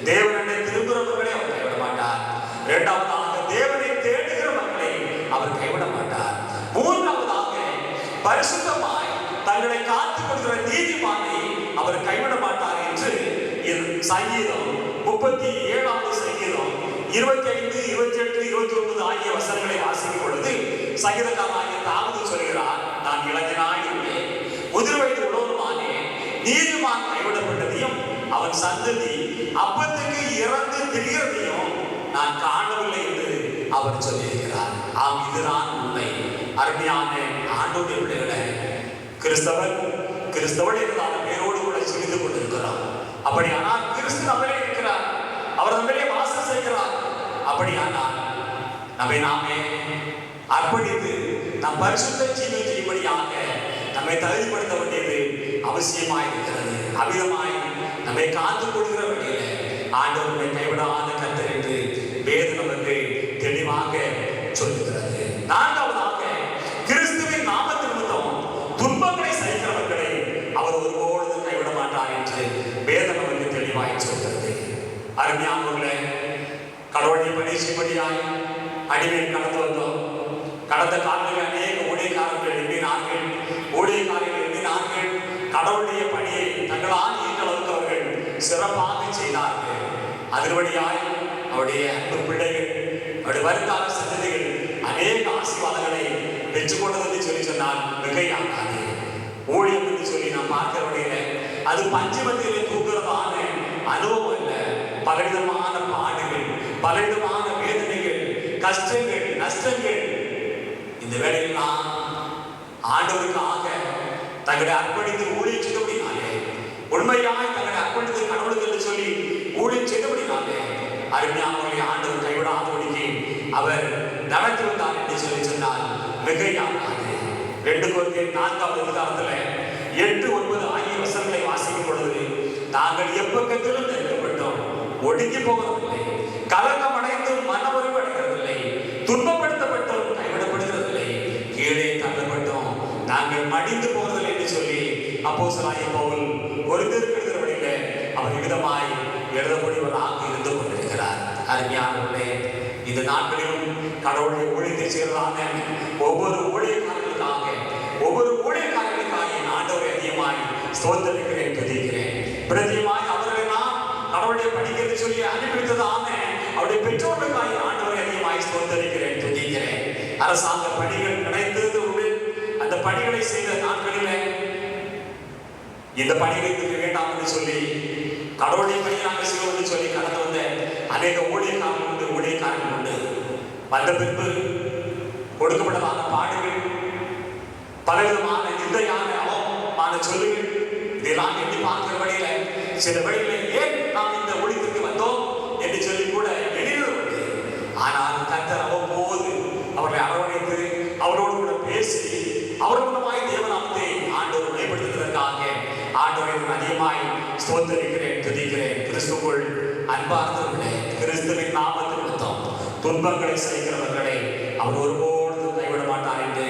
தேவனை திரும்புகிறவர்களை அவர் கைவிட மாட்டார். இரண்டாவதாக, தேவனை தேடுகிற மக்களை அவர் கைவிட மாட்டார். மூன்றாவதாக, பரிசுத்தமாய் தங்களை காத்துக் கொள்கிற நீதிமானை அவர் கைவிட மாட்டார் என்று சங்கீதம் 37வது சங்கீதம் 25, 28, 29 ஆகிய வசனங்களை வாசிக்கும் பொழுது சங்கீதக்காரனாகிய தாவீது சொல்கிறார், நான் இளைஞனாயிருந்தேன், முதிர் வயது உள்ளவனுமானேன், நீதிமான் கைவிடப்பட்டதையும் அவன் சந்ததி அப்பத்துக்கு இறந்து திரிகிறதையும் நான் காணவில்லை என்று அவர் சொல்லியிருக்கிறார். ஆம், இதுதான் உண்மை. அருமையான ஆண்டவருடைய பிள்ளைகளை, கிறிஸ்தவன் என்றால் பேரோடு கூட சிரித்து கொண்டிருக்கிறார். அப்படியானால் கிறிஸ்து நம்மளே இருக்கிறார், அவர் நம்மளே வாசம் செய்கிறார். அப்படியானால் நம்மை நாமே அர்ப்பணித்து நம் பரிசுத்த ஜீவன் செய்யும்படியாக நம்மை தகுதிப்படுத்த வேண்டியது அவசியமாய் இருக்கிறது. அமிதமாய் நம்மை காத்துக் கொள்கிற வழியில ஆண்டவரை கைவிடாத கர்த்தர் என்று வேதம் நமக்கு தெளிவாக சொல்லுகிறது. நான்காவதாக, கிறிஸ்துவின் நாமத்தின் நிமித்தம் துன்பங்களை சகிக்கிறவர்களை அவர் ஒருபொழுதும் கைவிட மாட்டார் என்று வேதம் நமக்கு தெளிவாய் சொல்கிறது. அருமையானவர்களே, கடவுளை பணிச்சும்படியாய் அடிமையில் கடந்து வந்தோம். கடந்த காலங்களில் அநேக ஊழியக்காரர்கள் எண்ணினார்கள், ஊழியக்காரர்கள் எண்ணினார்கள். கடவுளுடைய பணியை தங்களால் இயன்ற அளவுக்கு அவர்கள் சிறப்பாக செய்தார்கள். அதன்படியாய் அவருடைய அன்பு பிள்ளைகள், அவருடைய வருங்கால சந்ததிகள் அநேக ஆசீர்வாதங்களை பெற்றுக்கொண்டது என்று சொல்லி சொன்னால் மிகையாகாது. ஊழியம் என்று சொல்லி நாம் பார்க்கிற வழியில அது பஞ்சமத்திலே தூக்குறதான அனுபவம் அல்ல. பலவிதமான பாடுகள், பலவிதமான வேதனைகள், கஷ்டங்கள், நஷ்டங்கள். இந்த வேலையெல்லாம் ஆண்டவருக்காக தங்களை அர்ப்பணித்து ஊழியம் செய்தபடினாலே, உண்மையாய் தங்களை அர்ப்பணித்து கடவுளுக்கு என்று சொல்லி ஊழியம் செய்தபடினாலே அருமையானவர்களை ஆண்டவர் கைவிடாதபடிக்கு அவர் நடத்தி வந்தார் என்று சொல்லி சொன்னால் மிகையாகாது. 2 கொரிந்தியர் 4வது அதிகாரத்தில் 8, 9 ஆகிய வசனங்களை வாசிக்கும் பொழுது, நாங்கள் எப்பக்கத்திலும் நெருக்கப்பட்டோம், ஒடுங்கி போவதில்லை, கலக்கம் அடைந்தும் மனமுறிவு அடைகிறதில்லை, துன்பப்படுத்தப்பட்டோம், கைவிடப்படுகிறதில்லை, கீழே தள்ளப்பட்டோம், நாங்கள் மடிந்து போவதில்லை என்று சொல்லி அப்போஸ்தலனாகிய பவுல் கொரிந்தியருக்கு வழியில அவர் விதமாய் எழுதக்கூடியவராக இருந்து கொண்டிருக்கிறார். அருமையானவர்களே, இந்த நாட்களிலும் கடவுளுடைய ஊழியத்தை செய்வதான ஒவ்வொரு ஊழியக்காரர்களுக்காக என் ஆண்டவரை அதிகமாய் ஸ்தோத்திரிக்கிறேன், துதிக்கிறேன். பிரதியமாய் அவர்களெல்லாம் கடவுளுடைய படிக்கிறது சொல்லி அனுப்பித்ததான அவருடைய பெற்றோர்களுக்காக ஆண்டவரை அதிகமாய் ஸ்தோத்திரிக்கிறேன், துதிக்கிறேன். அரசாங்க பணிகள் கிடைத்தது உண்டு. அந்த பணிகளை செய்த நாட்களில இந்த பணிகளை வேண்டாம் என்று சொல்லி கடவுளுடைய பணியை நாங்கள் செய்வோம் என்று சொல்லி கடந்து வந்த அநேக ஊழியக்காரர்கள் உண்டு. வந்த பின்பு கொடுக்கப்பட்டதான பாடுகள், பலவிதமான நிந்தையான அவமான சொல்லுகள் இதெல்லாம் எண்ணி பார்க்கிற வழியில சில வழியில ஏன் நாம் இந்த ஒளிக்கு வந்தோம் என்று சொல்லி கூட எண்ணினது. ஆனால் கர்த்தர் அவ்வப்போது அவர்களை அரவணைத்து அவரோடு கூட பேசி அவர் மூலமாய் தேவநாமத்தை ஆண்டவர் வெளிப்படுத்துவதற்காக ஆண்டவரை அதிகமாய் ஸ்தோத்தரிக்கிறேன், துதிக்கிறேன். கிறிஸ்துவுக்குள் அன்பார்ந்தவர்களே, கிறிஸ்துவின் நாமத்தில் நிமித்தம் துன்பங்களை சகிக்கிறவர்களை அவர் ஒருபோதும் கைவிட மாட்டார் என்று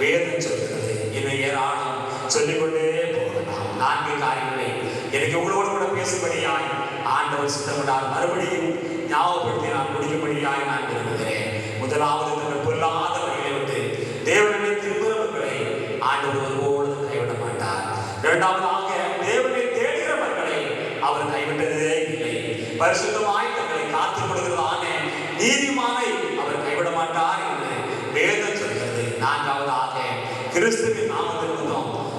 வேதம் சொல்கிறது. இன்னும் ஏராளம் சொல்லிக்கொண்டே போகலாம். 4 காரியங்களை எனக்கு உங்களோடு கூட பேசும்படியாய் ஆண்டவர் சித்தமிட்டால் மறுபடியும் ஞாபகப்படுத்தி நான் முடிக்கும்படியாய் நான் விரும்புகிறேன். முதலாவது, தங்கள் பொல்லாத வழிகளை விட்டு தேவனை திரும்புகிறவர்களை ஆண்டவர் ஒருபோதும் கைவிட மாட்டார். இரண்டாவதாக, தேவனை தேடுகிறவர்களை அவர் கைவிட்டதே இல்லை. பரிசுத்தமாய் தங்களை காத்துக் கொள்கிறதான நீதிமானை அவர் கைவிட மாட்டார் என்று வேதம் சொல்கிறது. நான்காவதாக, கிறிஸ்துவின் நாமத்தில்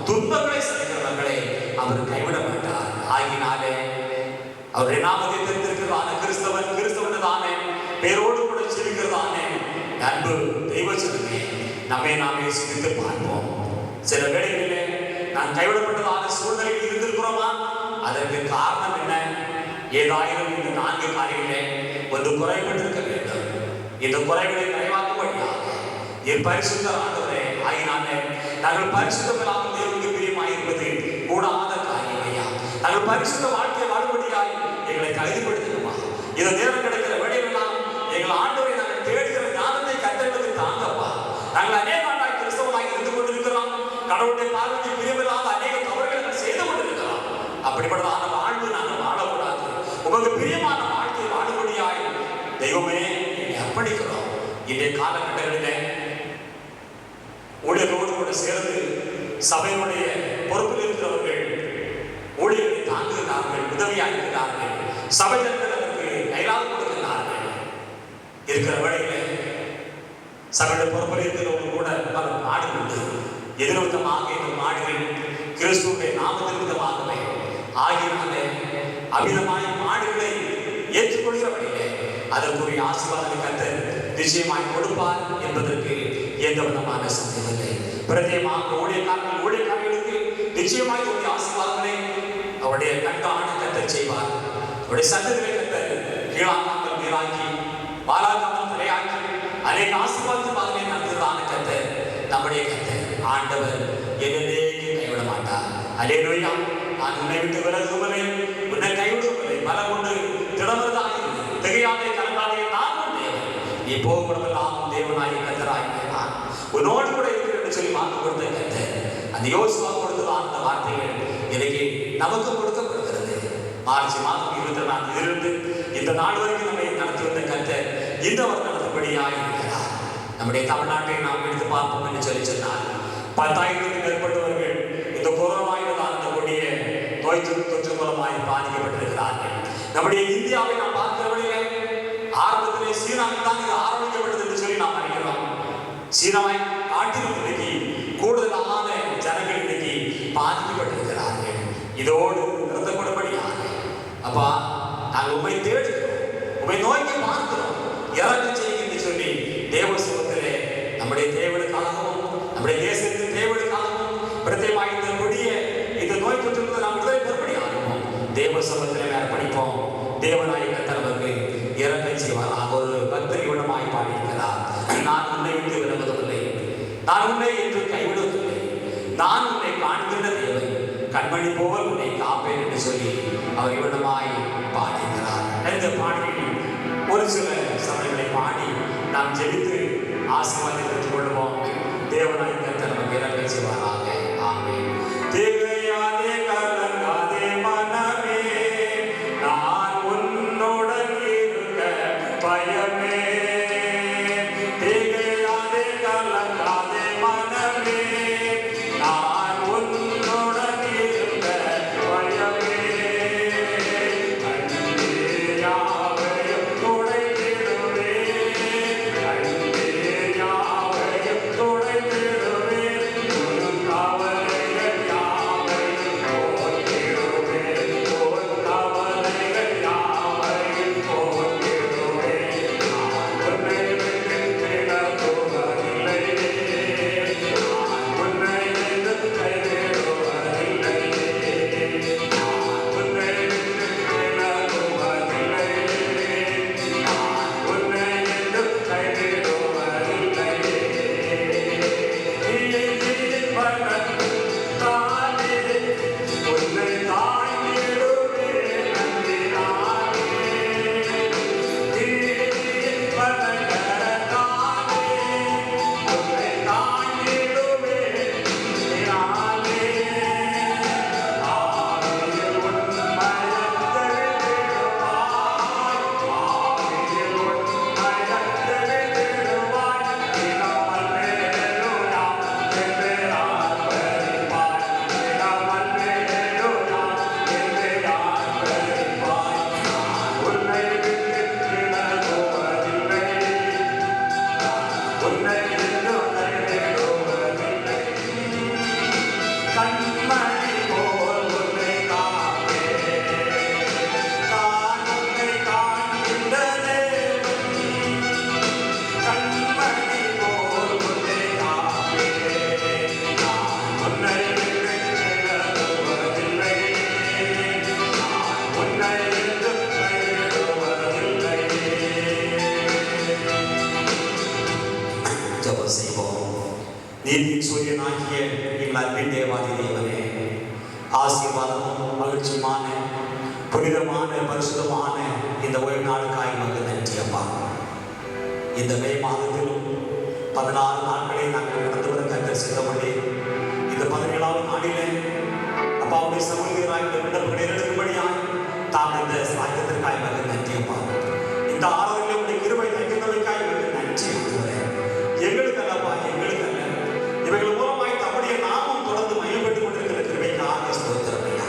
துன்பங்களை சகிக்கிறவர்களை அவர் கைவிட மாட்டார். ஆகினாலே அவருடைய நாமத்தை தெரிந்திருக்கிறதான கிறிஸ்தவன் பேரோடு கூட சிரிக்கிறதான அன்பு தெய்வ சொல்லுமே நம்மை நாமே சிரித்து பார்ப்போம். சில வேளைகளிலே நான் கைவிடப்பட்டதான சூழ்நிலையில் இருந்திருக்கிறோமா? அதற்கு காரணம் என்ன? ஏதாயிரம் இந்த 4 காரியங்களே ஒன்று குறைபட்டிருக்க வேண்டும். இந்த குறைகளை நிறைவாக்கும்படியாக என் பரிசுத்த ஆண்டவரே, ஆகினாலே நாங்கள் பரிசுத்தமில்லாமல் தேவனுக்கு பிரியமாயிருப்பது கூடாத காரியம் ஐயா. நாங்கள் பரிசுத்த வாழ்க்கையை வாழும்படியாய் எங்களை தகுதிப்படுத்தணுமா? இந்த நேரம் கிடைக்கிற வேலையெல்லாம் எங்கள் ஆண்டவரை நாங்கள் தேடுகிற ஞானத்தை கண்டெடுத்து தாங்கப்பா. நாங்கள் அநேக ஆண்டாய் கிறிஸ்தவனாக இருந்து கொண்டிருக்கிறோம். கடவுளுடைய பார்வைக்கு பிரியமில்லாத அநேக தவறுகளை நாங்கள் செய்து கொண்டிருக்கிறோம். அப்படிப்பட்டதான வாழ்வு நாங்கள் வாழக்கூடாது. உங்களுக்கு பிரியமான வாழ்க்கையை வாழும்படியாய் தெய்வமே அர்ப்பணிக்கிறோம். இன்றைய காலகட்டங்களிலே ஊழியர்களோடு கூட சேர்ந்து சபையினுடைய பொறுப்பில் இருக்கிறவர்கள் ஊழியர்களை தாங்குகிறார்கள், உதவியாக இருக்கிறார்கள், சபை அதற்கு கைலாக கொடுக்கிறார்கள். இருக்கிற வழியில சபையுடைய பொறுப்பில் இருக்கிறவங்க கூட பல மாடுகள் உண்டு. எதிர்விதமாக இந்த மாடுகள் கிறிஸ்துவுடைய நாமத்திற்குமாகவே ஆகியனாலே அமிதமாய் மாடுகளை ஏற்றுக்கொள்கிற வழியிலே அதற்குரிய ஆசீர்வாதத்தை கர்த்தர் நிச்சயமாய் கொடுப்பார் என்பதற்கு எந்த விதமான சந்தேகமில்லை. பிரத்யேகமாக ஊழியக்காரர்களுக்கு நிச்சயமாய் உடைய ஆசீர்வாதங்களை அவருடைய கண்காண கர்த்தர் செய்வார். அவருடைய சந்ததிகளை கர்த்தர் கீழாக்காமல் நீராக்கி பாலாக்காமல் தலையாக்கி அநேக ஆசீர்வாதத்தை நடத்துவதான கர்த்தர் நம்முடைய கர்த்தர் ஆண்டவர் என்னைக்கு கைவிட மாட்டார். அல்லேலூயா. நான் உன்னை விட்டு விலகுவதை உன்னை கைவிடுவதை பல கொண்டு திடமதாக திகையாதே கலந்தாதே நான் உன் தேவன். நீ போகப்படலாம் தேவனாய் கர்த்தராய் நான் உன்னோடு கூட இருக்கிறேன் என்று சொல்லி வாக்கு கொடுத்த கர்த்தர் அந்த யோசுவா கொடுத்ததான் அந்த வார்த்தைகள் எனக்கு நமக்கு கொடுக்கப்படுகிறது. மார்ச் மாதம் 24 இந்த நாள் வரைக்கும் நம்மை நடத்தி வந்த கர்த்தர் இந்த வருடம் நடத்தபடியாய் இருக்கிறார். நம்முடைய தமிழ்நாட்டை நாம் எடுத்து பார்ப்போம் என்று சொல்லி சொன்னார். 10,000க்கும் மேற்பட்டவர்கள் இந்த கொரோனாவினால் அந்த கொடிய நோய் தொற்று மூலமாய் பாதிக்கப்பட்டிருக்கிறார்கள். நம்முடைய இந்தியாவை நாம் பார்க்கிறவர்களே ஆரம்பத்திலே சீனாவில் தான் இது ஆரம்பிக்கப்பட்டது என்று சொல்லி நாம் அறிகிறோம். சீனாவை காட்டிலும் இன்னைக்கு கூடுதலான ஜனங்கள் இன்னைக்கு பாதிக்கப்பட்டிருக்கிறார்கள். இதோடு நிறுத்தப்படும்படியாக அப்பா நாங்கள் உண்மை தேடுகிறோம், உண்மை நோக்கி பார்க்கிறோம், இறங்க செய்ய என்று சொல்லி தேவ சுகத்திலே நம்முடைய தேவனுக்காகவும் நம்முடைய தேசத்தின் தேவனுக்காகவும் பிரத்யேகமாக இந்த கொடிய இந்த நோய் தொற்று நாம் விடுதலை பெறும்படியாகவும் தேவ சமூகத்திலே அர்ப்பணிப்போம். தேவனாய் கர்த்தர் நமக்கு இறங்க செய்வார். ஒரு பக்தர் இவனமாய் பாடியிருக்கிறார். நான் உன்னை விட்டு விலகுவதில்லை, நான் உன்னை என்று கைவிடுவதில்லை, நான் உன்னை காண்கின்ற தேவன், கண்மணி போல் உன்னை காப்பேன் என்று சொல்லி அவர் இவனமாய் பாடியிருக்கிறார். இந்த பாடலில் ஒரு சில சபைகளை பாடி நாம் ஜெபித்து ஆசீர்வாதத்தை பெற்றுக் கொள்வோம். தேவனாய் கர்த்தர் நமக்கு இறங்க செய்வாராக. ஆமென். திகையாதே கலங்காதே மனமே, நான் உன்னுடன் இருக்க பயமே. திகையாதே கலங்காதே மனமே, நான் உன்னுடன் இருக்க பயமே. யாவையும் துடைத்திடுவே, யாவையும் துடைத்திடுவே, உன் ஜெபம் செய்வோம். நீதியின் சூரியனாகிய எங்கள் அன்பின் தேவாதி தேவனே, ஆசீர்வாதமும் மகிழ்ச்சியுமான புனிதமான பரிசுத்தமான இந்த ஓய்வு நாளுக்காய் உமக்கு நன்றி அப்பா. இந்த மே மாதத்திலும் 16 நாட்களை நாங்கள் கடந்து வர கர்த்தர் சித்தப்படி இந்த 17ஆவது நாளிலே அப்பாவுடைய சமூகராய் இந்த விண்ணப்பங்களை எடுக்கும்படியாய் தாம் இந்த சாயத்திற்காய் உமக்கு நன்றி அப்பா. இந்த ஆராதனையில் உடைய கிருபை தங்கினவைக்காய் உமக்கு நன்றி ஆண்டவரே. எங்களுக்கு அல்லப்பா, எங்களுக்கு அல்ல, இவைகள் மூலமாய் தம்முடைய நாமம் தொடர்ந்து மையப்பட்டு கொண்டிருக்கிற கிருபைக்காக ஸ்தோத்திரம் ஐயா.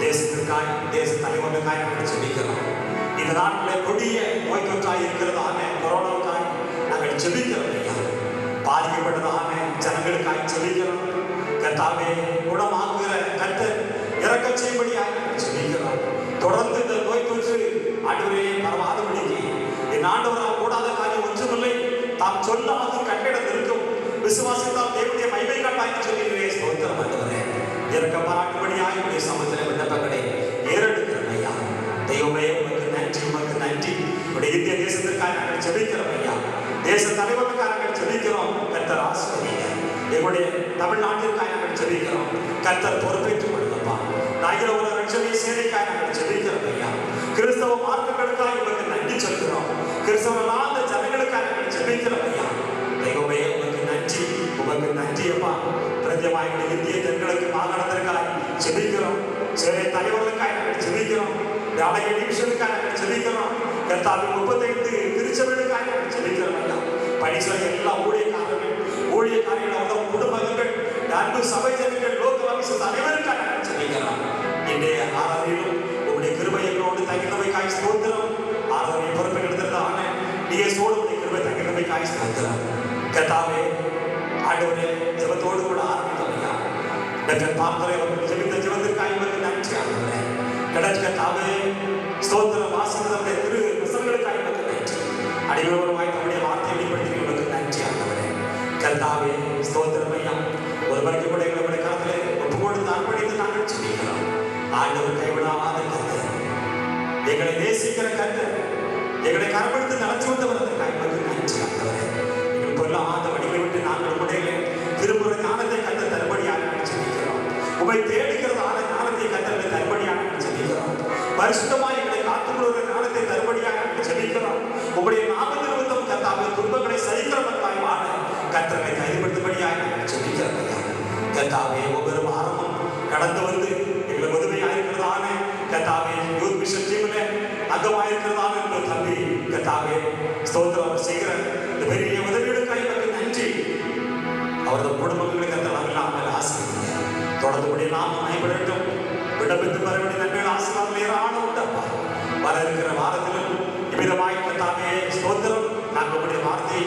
தேசத்திற்காய் தேச தலைவர்களுக்காய் நாங்கள் ஜெபிக்கிறோம். இந்த நாட்டில் கொடிய நோய் தொற்றாய் இருக்கிறதான கொரோனாவுக்காய் நாங்கள் ஜெபிக்கிறோம் ஐயா. பாதிக்கப்பட்டதான ஜனங்களுக்காய் ஜெபிக்கிறோம். கர்த்தாவே, குணமாக்குகிற கர்த்தர் இறக்க செய்யும்படியாக நாங்கள் ஜெபிக்கிறோம். தொடர்ந்து இந்த நோய் தொற்று ஆண்டவரே பரவாதபடிக்கு என் ஆண்டவரால் கூடாத காரியம் ஒன்றுமில்லை, தாம் சொல்லாது கட்டிடம் இருக்கும் விசுவாசித்தால் தேவனுடைய மகிமை கட்டாய் சொல்லுகிறே ஸ்தோத்திரம் ஆண்டவரே. இறக்க பாராட்டும்படியாக உடைய சமூகத்தில் விண்ணப்பங்களை ஏறெடுக்கிறோம் ஐயா. தெய்வமே உமக்கு நன்றி, உமக்கு நன்றி. உடைய இந்திய தேசத்திற்காக நாங்கள் ஜெபிக்கிறோம் ஐயா. தேச தலைவர்களுக்காக நாங்கள் ஜெபிக்கிறோம். கர்த்தர் ஆசீர்வதிங்க. எங்களுடைய தமிழ்நாட்டிற்காக நாங்கள் ஜெபிக்கிறோம். கர்த்தர் பொறுப்பேற்றுக் கொள்ளுங்கப்பா. நாகிற ஒரு ரட்சணை சேனைக்காக நாங்கள் ஜெபிக்கிறோம் ஐயா. கிறிஸ்தவ மார்க்கங்களுக்காக உமக்கு நன்றி சொல்கிறோம். கிறிஸ்தவ ஜனங்களுக்காக நாங்கள் ஜெபிக்கிறோம் ஐயா. தெய்வமே உமக்கு நன்றி, உமக்கு நன்றி அப்பா. பிரத்யமாய் இந்திய தென்கிழக்கு மாகாணத்திற்காக ஜெபிக்கிறோம். சேனை தலைவர்களுக்காக நாங்கள் ஜெபிக்கிறோம். நாளைய நிமிஷத்துக்காக நாங்கள் ஜெபிக்கிறோம். கர்த்தாவே 35 திருச்சபைகளுக்காக நாங்கள் ஜெபிக்கிறோம் ஐயா. பணிசுரை எல்லா ஊழியக்காரர்கள் அவர்கள் குடும்பங்கள், அன்பு சபை ஜனங்கள், லோக ஆபீசர் அனைவருக்காக நாங்கள் ஜெபிக்கிறோம். இன்றைய ஆராதனையிலும் உங்களுடைய கிருபைகளோடு தங்கினவைக்காய் ஸ்தோத்திரம். ஆராதனை பொறுப்பை எடுத்திருந்தான டிஎஸோடு உடைய கிருபை தங்கினவைக்காய் ஸ்தோத்திரம். கர்த்தாவே, ஆண்டவரே, ஜெபத்தோடு கூட ஆரம்பித்தோம் ஐயா. டாக்டர் பாம்பரை அவர்கள் ஜெபித்த ஜெபத்திற்காக உமக்கு நன்றி ஆண்டவரே. கர்த்தாவே, ஸ்தோத்திரம் வாசித்தவருடைய திரு வசனங்களுக்காக உமக்கு நன்றி. அடிமையோருமாய் தம்முடைய வார்த்தையை வெளிப்படுத்தி உமக்கு நன்றி ஆண்டவரே. கர்த்தாவே, ஸ்தோத்திரம் ஐயா. ஒருவருக்கு கூட எங்களுடைய காலத்திலே ஒப்புக்கொண்டு அர்ப்பணித்து நாங்கள் ஜெபிக்கிறோம். ஆண்டவர் கைவிடாத கர்த்தர், எங்களை நேசிக்கிற கர்த்தர், எங்களை கரப்படுத்தி நடத்தி வந்தவர்களுக்காக உமக்கு நன்றி ஆண்டவரே. எங்கள் பொருளாத வழிகளை விட்டு நாங்கள் உடையிலே திருமுறை ஞானத்தை கத்த தருபடியாக ஜெபிக்கிறோம். உமை தேடுகிறதான ஞானத்தை கத்தலை தருபடியாக ஜெபிக்கிறோம். பரிசுத்தமாக எங்களை காத்துக்கொள்கிற ஞானத்தை தருபடியாக ஜெபிக்கிறோம். உங்களுடைய நாம நிறுவனம் கத்தாவே துன்பங்களை சகிக்கிறவர்களாய் வாழ கத்தரை கைதுபடுத்தும்படியாக ஜெபிக்கிறோம். கத்தாவே, ஒவ்வொரு வாரமும் கடந்து வந்து எங்களை உதவியாக இருக்கிறதான கத்தாவே யூத் மிஷன் டீம்ல அங்கமாக இருக்கிறதான எங்கள் தம்பி கத்தாவே ஸ்தோத்திரம் செய்கிற இந்த பெரிய உதவிகளுக்காக எனக்கு நன்றி. அவரது குடும்பங்களுக்கு அந்த இல்லாமல் ஆசீர்வதிங்க. தொடர்ந்து நாம மேம்படட்டும். விடப்பெற்று வர வேண்டிய நன்மைகள் ஆசீர்வாதங்கள் ஏராளம் உண்டப்பா. வர இருக்கிற வாரத்திலும் இவ்விதமாய் கத்தாவே ஸ்தோத்திரம், நாங்கள் உங்களுடைய வார்த்தையை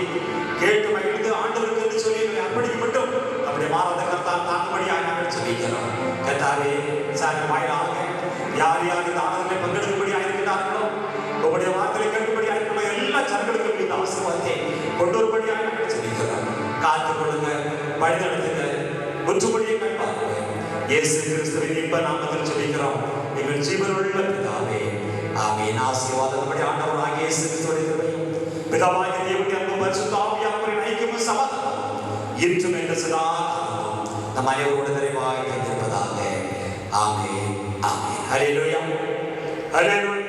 கேட்டு மகிழ்ந்து ஆண்டவருக்கு என்று சொல்லி எங்களை அர்ப்பணிக்கப்பட்டும் நம்முடைய மாறாத கர்த்தால் தாங்கும்படியாக நாங்கள் சொல்லிக்கிறோம். கத்தாவே, சார் வாயிலாக யார் யார் இந்த ஆராதனை பங்கெடுக்கும்படியாக இருக்கிறார்களோ, உங்களுடைய வார்த்தையை கேட்கும்படியாக இருக்கிற எல்லா ஜனங்களுக்கும் இந்த ஆசீர்வாதத்தை கொண்டு வரும்படியாக நாங்கள் சொல்லிக்கிறோம். காத்துக் கொள்ளுங்க, வழி நடத்துங்க, ஒற்றுபடியை கண்பாருங்க. இயேசு கிறிஸ்துவின் இன்ப நாமத்தில் ஜெபிக்கிறோம் எங்கள் ஜீவனுள்ள பிதாவே, ஆமென். ஆசீர்வாதப்படி ஆண்டவராகிய இயேசு கிறிஸ்துவின் கிருபையும் பிதாவாகிய தேவனுடைய அன்பும் பரிசுத்த ஆவியானவரின் ஐக்கியமும் சமாதானமும் இன்றும் என்று சதா காலமும் நம் அனைவரோடு நிறைவாய் தங்கியிருப்பதாக. ஆமென், ஆமென். ஹல்லேலூயா, ஹல்லேலூயா.